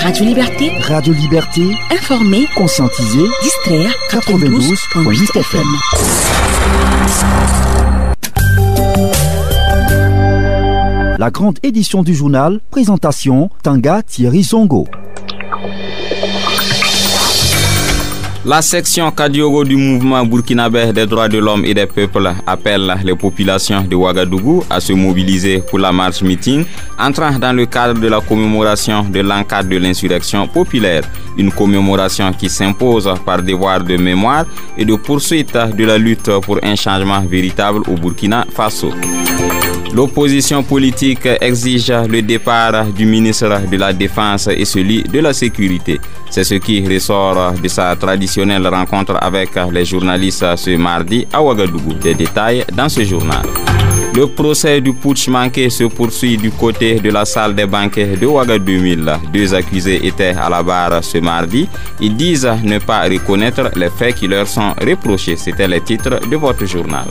Radio Liberté. Radio Liberté. Informer, conscientiser, distraire. 92.8 FM. La grande édition du journal, présentation Tanga Thierry Zongo. La section Kadiogo du mouvement burkinabé des droits de l'homme et des peuples appelle les populations de Ouagadougou à se mobiliser pour la marche meeting entrant dans le cadre de la commémoration de l'encadre de l'insurrection populaire. Une commémoration qui s'impose par devoir de mémoire et de poursuite de la lutte pour un changement véritable au Burkina Faso. L'opposition politique exige le départ du ministre de la Défense et celui de la Sécurité. C'est ce qui ressort de sa traditionnelle rencontre avec les journalistes ce mardi à Ouagadougou. Des détails dans ce journal. Le procès du putsch manqué se poursuit du côté de la salle des banquets de Ouagadougou 2000. Deux accusés étaient à la barre ce mardi. Ils disent ne pas reconnaître les faits qui leur sont reprochés. C'était le titre de votre journal.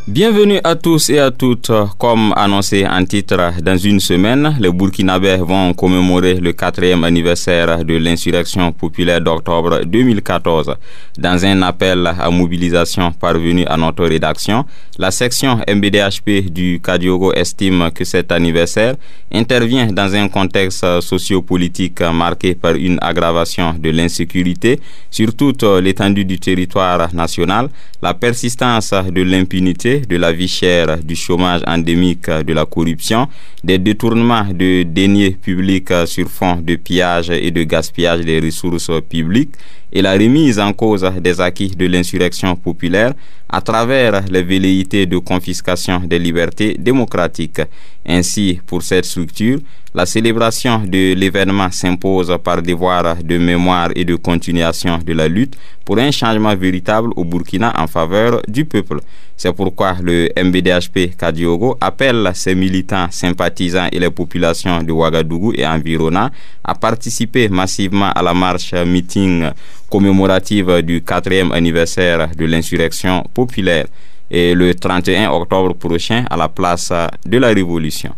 Bienvenue à tous et à toutes. Comme annoncé en titre, dans une semaine, les Burkinabés vont commémorer le 4e anniversaire de l'insurrection populaire d'octobre 2014. Dans un appel à mobilisation parvenu à notre rédaction, la section MBDHP du Kadiogo estime que cet anniversaire intervient dans un contexte sociopolitique marqué par une aggravation de l'insécurité sur toute l'étendue du territoire national, la persistance de l'impunité, de la vie chère, du chômage endémique, de la corruption, des détournements de deniers publics sur fond de pillage et de gaspillage des ressources publiques et la remise en cause des acquis de l'insurrection populaire à travers les velléités de confiscation des libertés démocratiques. Ainsi, pour cette structure, la célébration de l'événement s'impose par devoir de mémoire et de continuation de la lutte pour un changement véritable au Burkina en faveur du peuple. C'est pourquoi le MBDHP Kadiogo appelle ses militants, sympathisants et les populations de Ouagadougou et environnants à participer massivement à la marche meeting commémorative du 4e anniversaire de l'insurrection populaire et le 31 octobre prochain à la place de la Révolution.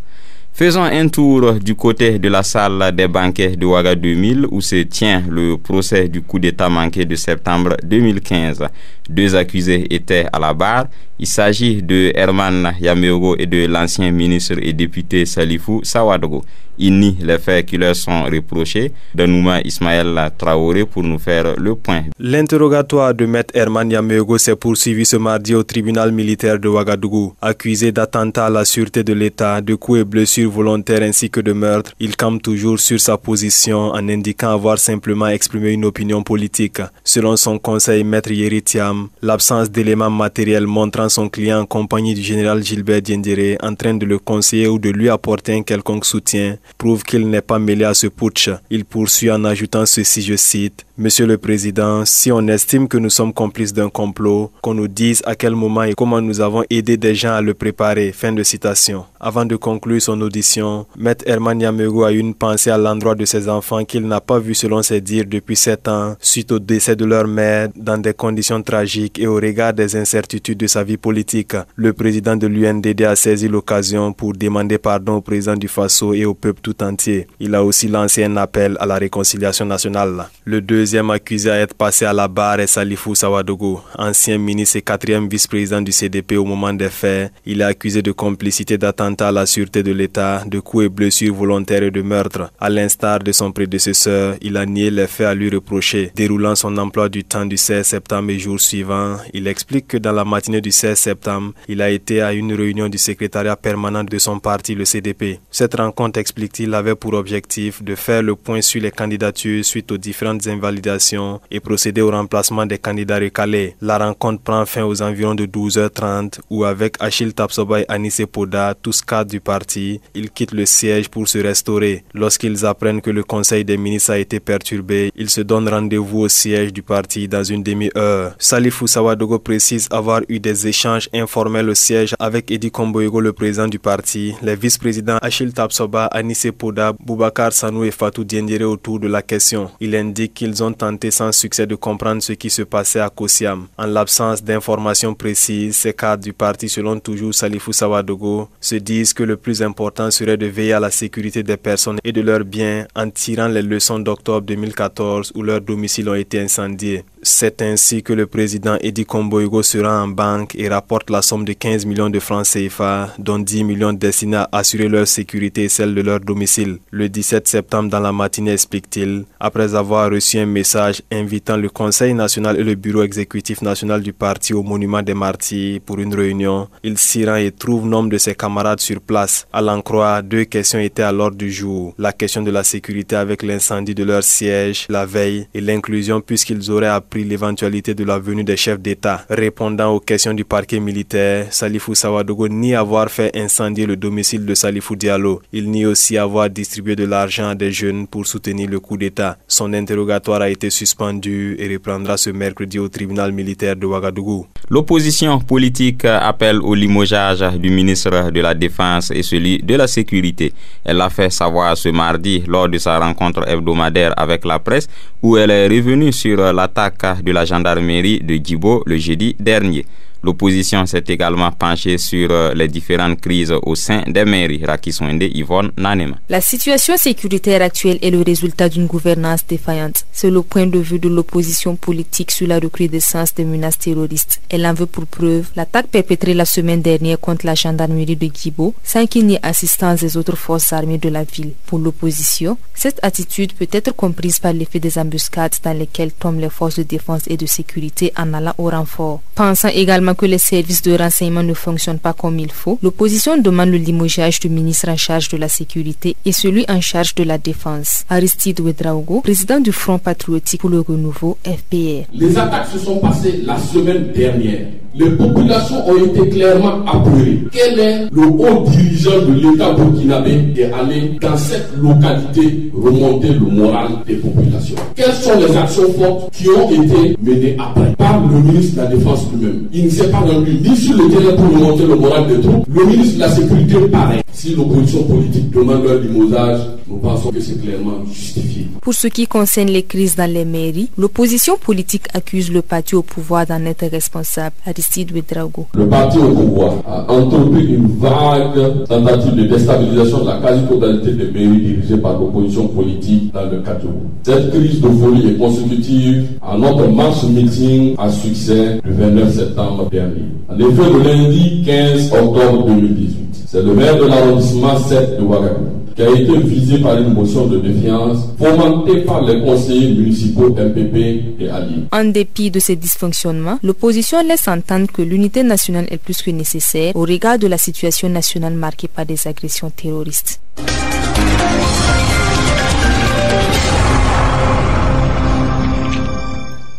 Faisons un tour du côté de la salle des banquets de Ouagadougou 2000 où se tient le procès du coup d'État manqué de septembre 2015. Deux accusés étaient à la barre. Il s'agit de Herman Yameogo et de l'ancien ministre et député Salifou Sawadogo. Ils nient les faits qui leur sont reprochés. Danouma Ismaël Traoré pour nous faire le point. L'interrogatoire de Maître Herman Yameogo s'est poursuivi ce mardi au tribunal militaire de Ouagadougou. Accusé d'attentat à la sûreté de l'État, de coups et blessures volontaires ainsi que de meurtre, il campe toujours sur sa position en indiquant avoir simplement exprimé une opinion politique. Selon son conseil, Maître Yeritiam, l'absence d'éléments matériels montrant son client en compagnie du général Gilbert Diendéré en train de le conseiller ou de lui apporter un quelconque soutien prouve qu'il n'est pas mêlé à ce putsch. Il poursuit en ajoutant ceci, je cite: « Monsieur le Président, si on estime que nous sommes complices d'un complot, qu'on nous dise à quel moment et comment nous avons aidé des gens à le préparer. » Fin de citation. Avant de conclure son audition, Maître Herman Yameogo a eu une pensée à l'endroit de ses enfants qu'il n'a pas vus selon ses dires depuis 7 ans, suite au décès de leur mère dans des conditions tragiques et au regard des incertitudes de sa vie politique. Le président de l'UNDD a saisi l'occasion pour demander pardon au président du Faso et au peuple tout entier. Il a aussi lancé un appel à la réconciliation nationale. Le deuxième accusé à être passé à la barre est Salifou Sawadogo, ancien ministre et 4e vice-président du CDP au moment des faits. Il est accusé de complicité d'attentat à la sûreté de l'État, de coups et blessures volontaires et de meurtre. À l'instar de son prédécesseur, il a nié les faits à lui reprocher. Déroulant son emploi du temps du 16 septembre et jour suivant, il explique que dans la matinée du 16 septembre, il a été à une réunion du secrétariat permanent de son parti, le CDP. Cette rencontre, explique-t-il, avait pour objectif de faire le point sur les candidatures suite aux différentes invalidations et procéder au remplacement des candidats recalés. La rencontre prend fin aux environs de 12h30 où avec Achille Tapsoba et Anissé Poda, tous cadre du parti, ils quittent le siège pour se restaurer. Lorsqu'ils apprennent que le conseil des ministres a été perturbé, ils se donnent rendez-vous au siège du parti dans une demi-heure. Salifou Sawadogo précise avoir eu des échanges informels au siège avec Edi Komboigo, le président du parti, les vice-présidents Achille Tapsoba, Anissé Poda, Boubacar Sanou et Fatou Diendéré autour de la question. Il indique qu'ils ont tenté sans succès de comprendre ce qui se passait à Kossiam. En l'absence d'informations précises, ces cadres du parti, selon toujours Salifou Sawadogo, se disent que le plus important serait de veiller à la sécurité des personnes et de leurs biens en tirant les leçons d'octobre 2014 où leurs domiciles ont été incendiés. C'est ainsi que le président Edi Komboigo se rend en banque et rapporte la somme de 15 millions de francs CFA, dont 10 millions destinés à assurer leur sécurité et celle de leur domicile. Le 17 septembre dans la matinée, explique-t-il, après avoir reçu un message invitant le Conseil national et le bureau exécutif national du parti au monument des martyrs pour une réunion, il s'y rend et trouve nombre de ses camarades sur place. À l'en croire, 2 questions étaient à l'ordre du jour. La question de la sécurité avec l'incendie de leur siège la veille et l'inclusion puisqu'ils auraient appris l'éventualité de la venue des chefs d'État. Répondant aux questions du parquet militaire, Salifou Sawadogo nie avoir fait incendier le domicile de Salifou Diallo. Il nie aussi avoir distribué de l'argent à des jeunes pour soutenir le coup d'État. Son interrogatoire a été suspendu et reprendra ce mercredi au tribunal militaire de Ouagadougou. L'opposition politique appelle au limogeage du ministre de la Défense et celui de la Sécurité. Elle l'a fait savoir ce mardi lors de sa rencontre hebdomadaire avec la presse où elle est revenue sur l'attaque de la gendarmerie de Djibo le jeudi dernier. L'opposition s'est également penchée sur les différentes crises au sein des mairies. Raki Sonde, Yvonne Nanema. La situation sécuritaire actuelle est le résultat d'une gouvernance défaillante. C'est le point de vue de l'opposition politique sur la recrudescence des menaces terroristes. Elle en veut pour preuve l'attaque perpétrée la semaine dernière contre la gendarmerie de Djibo sans qu'il n'y ait assistance des autres forces armées de la ville. Pour l'opposition, cette attitude peut être comprise par l'effet des embuscades dans lesquelles tombent les forces de défense et de sécurité en allant au renfort. Pensant également que les services de renseignement ne fonctionnent pas comme il faut, l'opposition demande le limogeage du ministre en charge de la sécurité et celui en charge de la défense. Aristide Ouedraogo, président du Front patriotique pour le renouveau, FPR. Les attaques se sont passées la semaine dernière. Les populations ont été clairement apeurées. Quel est le haut dirigeant de l'État burkinabé qui est allé dans cette localité remonter le moral des populations? Quelles sont les actions fortes qui ont été menées après par le ministre de la Défense lui-même? Il ne s'est pas rendu ni sur le terrain pour remonter le moral des troupes. Le ministre de la Sécurité, pareil. Si l'opposition politique demande leur limogeage, nous pensons que c'est clairement justifié. Pour ce qui concerne les crises dans les mairies, l'opposition politique accuse le parti au pouvoir d'en être responsable. Aristide Ouedraogo. Le parti au pouvoir a entrepris une vague tentative de déstabilisation de la quasi-totalité des mairies dirigées par l'opposition politique dans le Kadjougou. Cette crise de folie est consécutive à notre marche meeting à succès du 29 septembre dernier. En effet, le lundi 15 octobre 2018, c'est le maire de l'arrondissement 7 de Ouagadougou qui a été visé par une motion de défiance fomentée par les conseillers municipaux MPP et alliés. En dépit de ces dysfonctionnements, l'opposition laisse entendre que l'unité nationale est plus que nécessaire au regard de la situation nationale marquée par des agressions terroristes.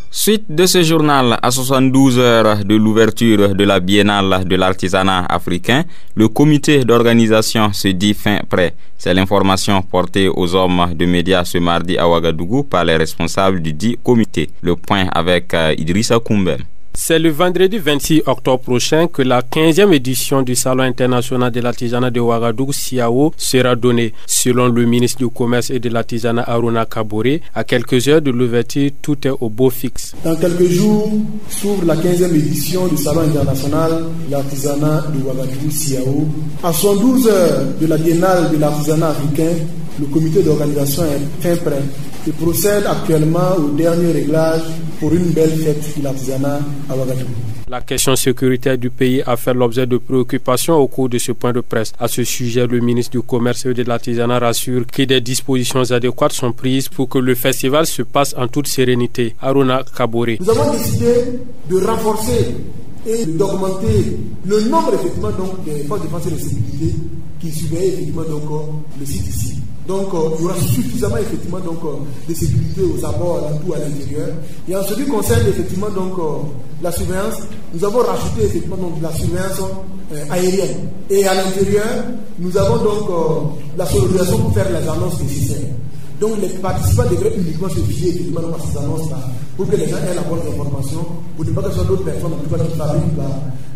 Suite de ce journal, à 72 heures de l'ouverture de la Biennale de l'artisanat africain, le comité d'organisation se dit fin prêt. C'est l'information portée aux hommes de médias ce mardi à Ouagadougou par les responsables du dit comité. Le point avec Idrissa Koumbem. C'est le vendredi 26 octobre prochain que la 15e édition du Salon international de l'artisanat de Ouagadougou, SIAO, sera donnée. Selon le ministre du Commerce et de l'artisanat Aruna Kaboré, à quelques heures de l'ouverture, tout est au beau fixe. Dans quelques jours, s'ouvre la 15e édition du Salon international de l'artisanat de Ouagadougou, SIAO. À 112 heures de la Biennale de l'artisanat africain, le comité d'organisation est fin prêt et procède actuellement au dernier réglage pour une belle fête de l'artisanat à Ouagadougou. La question sécuritaire du pays a fait l'objet de préoccupations au cours de ce point de presse. À ce sujet, le ministre du Commerce et de l'Artisanat rassure que des dispositions adéquates sont prises pour que le festival se passe en toute sérénité. Aruna Kaboré. Nous avons décidé de renforcer et d'augmenter le nombre effectivement donc des forces de défense et de sécurité qui surveillent effectivement donc le site ici. Donc il y aura suffisamment effectivement donc de sécurité aux abords, tout à l'intérieur. Et en ce qui concerne effectivement donc la surveillance, nous avons rajouté effectivement donc la surveillance aérienne. Et à l'intérieur, nous avons donc la sonorisation pour faire les annonces nécessaires. Donc les participants devraient uniquement se fier effectivement à ces annonces-là pour que les gens aient la bonne information, pour ne pas que ce soit d'autres personnes en tout cas qui fabriquent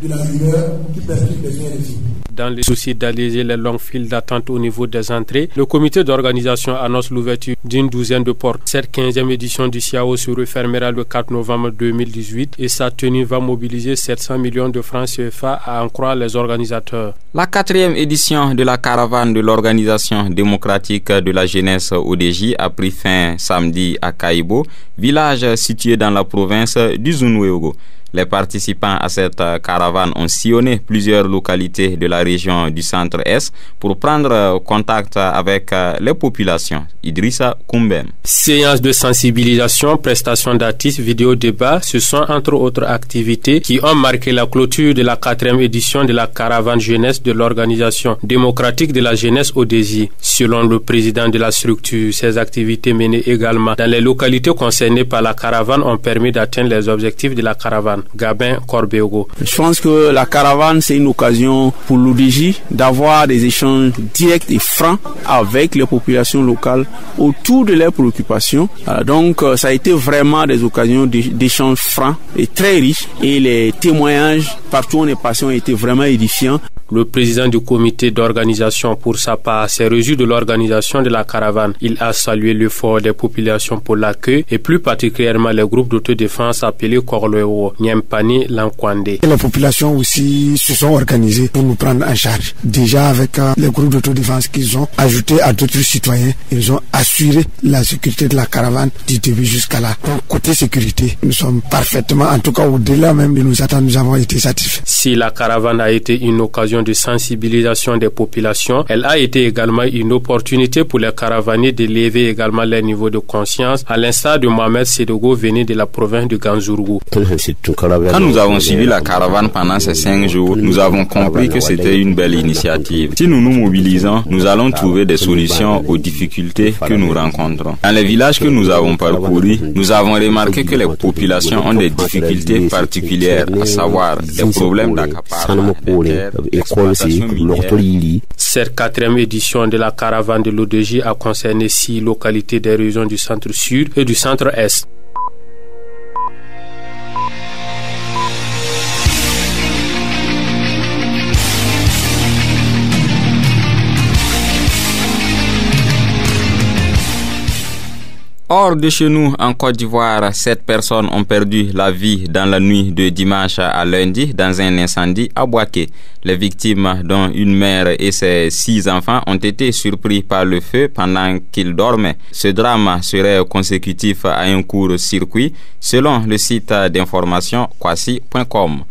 de la rumeur, qui perturbent les uns et les autres. Dans le souci d'alléger les longues files d'attente au niveau des entrées, le comité d'organisation annonce l'ouverture d'une douzaine de portes. Cette 15e édition du SIAO se refermera le 4 novembre 2018 et sa tenue va mobiliser 700 millions de francs CFA à en croire les organisateurs. La 4e édition de la caravane de l'Organisation démocratique de la jeunesse ODJ a pris fin samedi à Kaibo, village situé dans la province du Zunwego. Les participants à cette caravane ont sillonné plusieurs localités de la région du centre-est pour prendre contact avec les populations. Idrissa Koumbem. Séances de sensibilisation, prestations d'artistes, vidéo-débats, ce sont entre autres activités qui ont marqué la clôture de la 4e édition de la caravane jeunesse de l'Organisation démocratique de la jeunesse ODJ. Selon le président de la structure, ces activités menées également dans les localités concernées par la caravane ont permis d'atteindre les objectifs de la caravane. Gabin Corbéogo. Je pense que la caravane, c'est une occasion pour l'ODJ d'avoir des échanges directs et francs avec les populations locales autour de leurs préoccupations. Donc, ça a été vraiment des occasions d'échanges francs et très riches. Et les témoignages partout où on est passé ont été vraiment édifiants. Le président du comité d'organisation, pour sa part, s'est réjoui de l'organisation de la caravane. Il a salué l'effort des populations pour l'accueil et plus particulièrement les groupes d'autodéfense appelés Korleo, Nyempani, Lankwande. Les populations aussi se sont organisées pour nous prendre en charge. Déjà avec les groupes d'autodéfense qu'ils ont ajouté à d'autres citoyens, ils ont assuré la sécurité de la caravane du début jusqu'à là. Donc côté sécurité, nous sommes parfaitement, en tout cas au-delà même de nos attentes, nous avons été satisfaits. Si la caravane a été une occasion de sensibilisation des populations, elle a été également une opportunité pour les caravaniers d'élever également leur niveau de conscience, à l'instar de Mohamed Sedogo venu de la province de Ganzourgou. Quand nous avons suivi la caravane pendant ces 5 jours, nous avons compris que c'était une belle initiative. Si nous nous mobilisons, nous allons trouver des solutions aux difficultés que nous rencontrons. Dans les villages que nous avons parcourus, nous avons remarqué que les populations ont des difficultés particulières, à savoir des problèmes d'accaparement. Cette 4e édition de la caravane de l'ODJ a concerné 6 localités des régions du centre-sud et du centre-est. Hors de chez nous, en Côte d'Ivoire, 7 personnes ont perdu la vie dans la nuit de dimanche à lundi dans un incendie à Boaké. Les victimes, dont une mère et ses 6 enfants, ont été surpris par le feu pendant qu'ils dormaient. Ce drame serait consécutif à un court-circuit, selon le site d'information kwasi.com.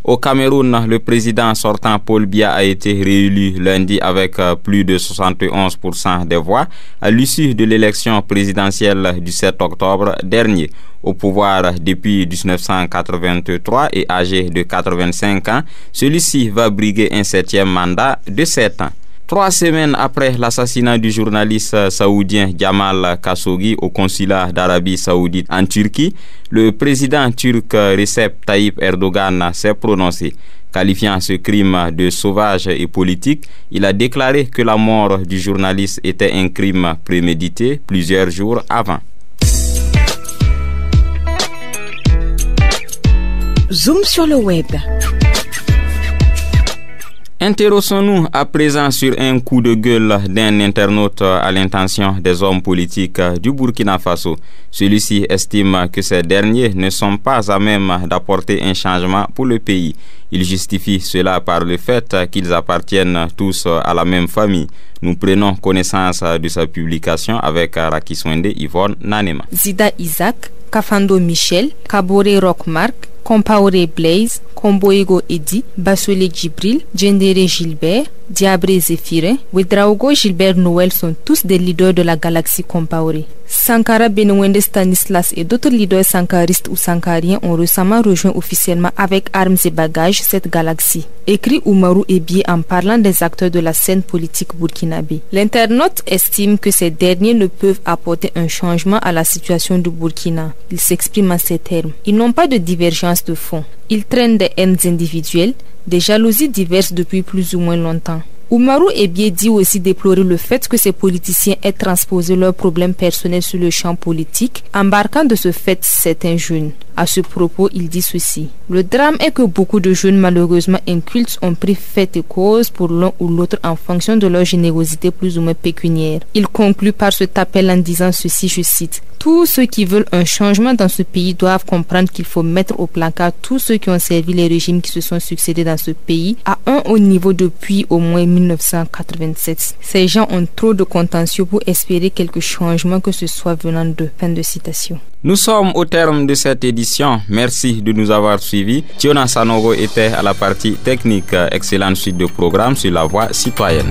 Au Cameroun, le président sortant Paul Biya a été réélu lundi avec plus de 71% des voix à l'issue de l'élection présidentielle du 7 octobre dernier. Au pouvoir depuis 1983 et âgé de 85 ans, celui-ci va briguer un 7e mandat de 7 ans. 3 semaines après l'assassinat du journaliste saoudien Jamal Khashoggi au consulat d'Arabie Saoudite en Turquie, le président turc Recep Tayyip Erdogan s'est prononcé. Qualifiant ce crime de sauvage et politique, il a déclaré que la mort du journaliste était un crime prémédité plusieurs jours avant. Zoom sur le web. Intéressons-nous à présent sur un coup de gueule d'un internaute à l'intention des hommes politiques du Burkina Faso. Celui-ci estime que ces derniers ne sont pas à même d'apporter un changement pour le pays. Il justifie cela par le fait qu'ils appartiennent tous à la même famille. Nous prenons connaissance de sa publication avec Rakiswende Yvonne Nanema. Zida Isaac, Kafando Michel, Kabore Rockmark, Compaoré Blaise, Komboego Edi, Bassolé Djibril, Djendéré Gilbert, Diabré Zéphirin, Ouedraogo Gilbert Noël sont tous des leaders de la galaxie Compaoré. Sankara Benouende Stanislas et d'autres leaders sankaristes ou sankariens ont récemment rejoint officiellement avec armes et bagages cette galaxie. Écrit Oumarou Ebié en parlant des acteurs de la scène politique burkinabé. L'internaute estime que ces derniers ne peuvent apporter un changement à la situation du Burkina. Il s'exprime en ces termes. Ils n'ont pas de divergence de fond. Ils traînent des haines individuelles, des jalousies diverses depuis plus ou moins longtemps. Oumarou Ebié dit aussi déplorer le fait que ces politiciens aient transposé leurs problèmes personnels sur le champ politique, embarquant de ce fait certains jeunes. À ce propos, il dit ceci. Le drame est que beaucoup de jeunes malheureusement incultes ont pris fait et cause pour l'un ou l'autre en fonction de leur générosité plus ou moins pécuniaire. Il conclut par cet appel en disant ceci, je cite. Tous ceux qui veulent un changement dans ce pays doivent comprendre qu'il faut mettre au placard tous ceux qui ont servi les régimes qui se sont succédés dans ce pays à un haut niveau depuis au moins 1987. Ces gens ont trop de contentieux pour espérer quelque changement que ce soit venant d'eux. Fin de citation. Nous sommes au terme de cette édition. Merci de nous avoir suivis. Tiona Sanogo était à la partie technique. Excellente suite de programme sur la voie citoyenne.